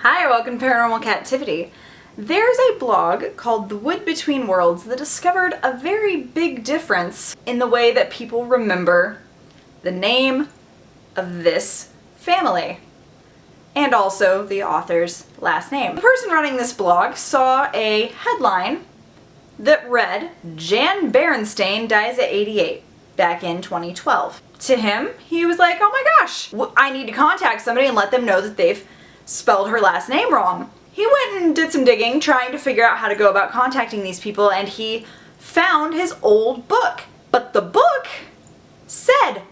Hi, welcome to Paranormal Kativity. There's a blog called The Wood Between Worlds that discovered a very big difference in the way that people remember the name of this family, and also the author's last name. The person running this blog saw a headline that read, "Jan Berenstain dies at 88, back in 2012. To him, he was like, oh my gosh, I need to contact somebody and let them know that they've spelled her last name wrong. He went and did some digging, trying to figure out how to go about contacting these people, and he found his old book. But the book said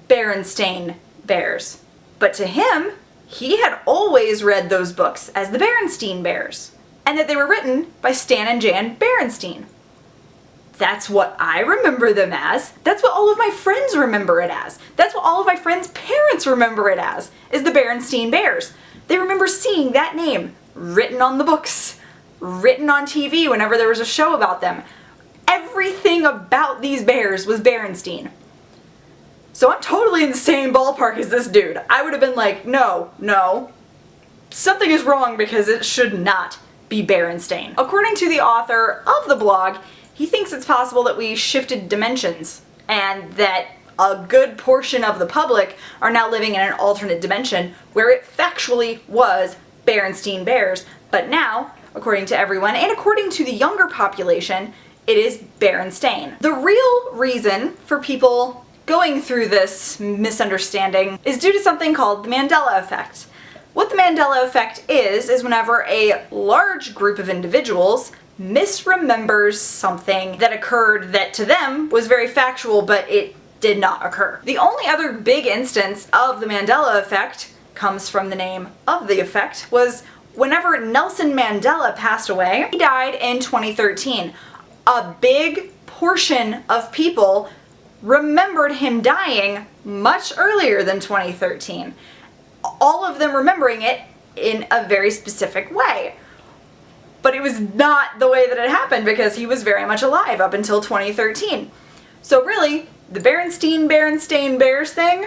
Berenstain Bears. But to him, he had always read those books as the Berenstein Bears, and that they were written by Stan and Jan Berenstain. That's what I remember them as. That's what all of my friends remember it as. That's what all of my friends' parents remember it as, is the Berenstein Bears. They remember seeing that name written on the books, written on TV whenever there was a show about them. Everything about these bears was Berenstein. So I'm totally in the same ballpark as this dude. I would have been like, no, something is wrong because it should not be Berenstain. According to the author of the blog, he thinks it's possible that we shifted dimensions and that a good portion of the public are now living in an alternate dimension where it factually was Berenstein Bears, but now, according to everyone and according to the younger population, it is Berenstain. The real reason for people going through this misunderstanding is due to something called the Mandela effect. What the Mandela effect is whenever a large group of individuals misremembers something that occurred that to them was very factual, but it did not occur. The only other big instance of the Mandela effect comes from the name of the effect was whenever Nelson Mandela passed away. He died in 2013. A big portion of people remembered him dying much earlier than 2013. All of them remembering it in a very specific way. But it was not the way that it happened because he was very much alive up until 2013. So really, the Berenstain Bears thing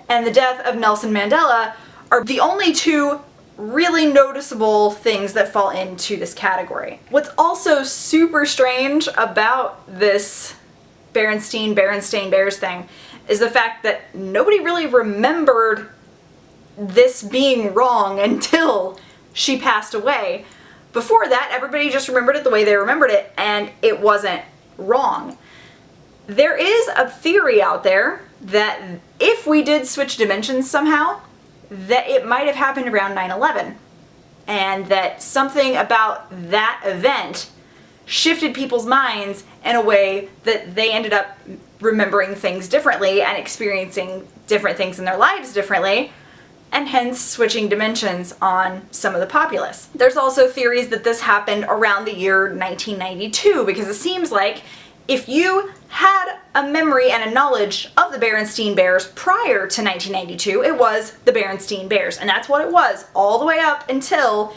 and the death of Nelson Mandela are the only two really noticeable things that fall into this category. What's also super strange about this Berenstain Bears thing is the fact that nobody really remembered this being wrong until she passed away. Before that, everybody just remembered it the way they remembered it, and it wasn't wrong. There is a theory out there that if we did switch dimensions somehow, that it might have happened around 9/11, and that something about that event shifted people's minds in a way that they ended up remembering things differently and experiencing different things in their lives differently, and hence switching dimensions on some of the populace. There's also theories that this happened around the year 1992, because it seems like if you had a memory and a knowledge of the Berenstein Bears prior to 1992, it was the Berenstein Bears, and that's what it was all the way up until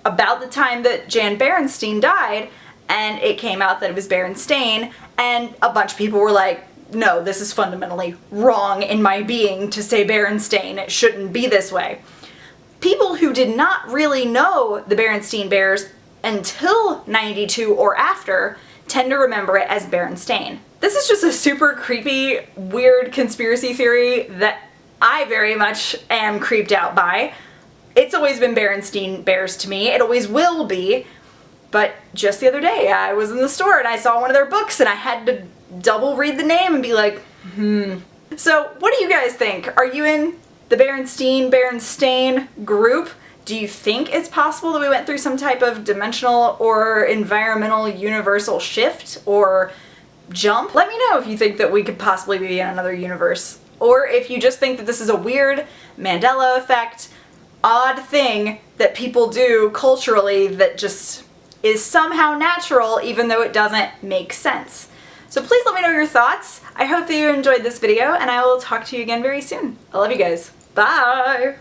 about the time that Jan Berenstain died, and it came out that it was Berenstain, and a bunch of people were like, no, this is fundamentally wrong in my being to say Berenstain. It shouldn't be this way. People who did not really know the Berenstein Bears until 92 or after tend to remember it as Berenstain. This is just a super creepy, weird conspiracy theory that I very much am creeped out by. It's always been Berenstein Bears to me. It always will be. But just the other day, I was in the store and I saw one of their books and I had to double read the name and be like, So what do you guys think? Are you in the Berenstain group? Do you think it's possible that we went through some type of dimensional or environmental universal shift or jump? Let me know if you think that we could possibly be in another universe, or if you just think that this is a weird Mandela effect, odd thing that people do culturally that just is somehow natural even though it doesn't make sense. So please let me know your thoughts. I hope that you enjoyed this video, and I will talk to you again very soon. I love you guys. Bye!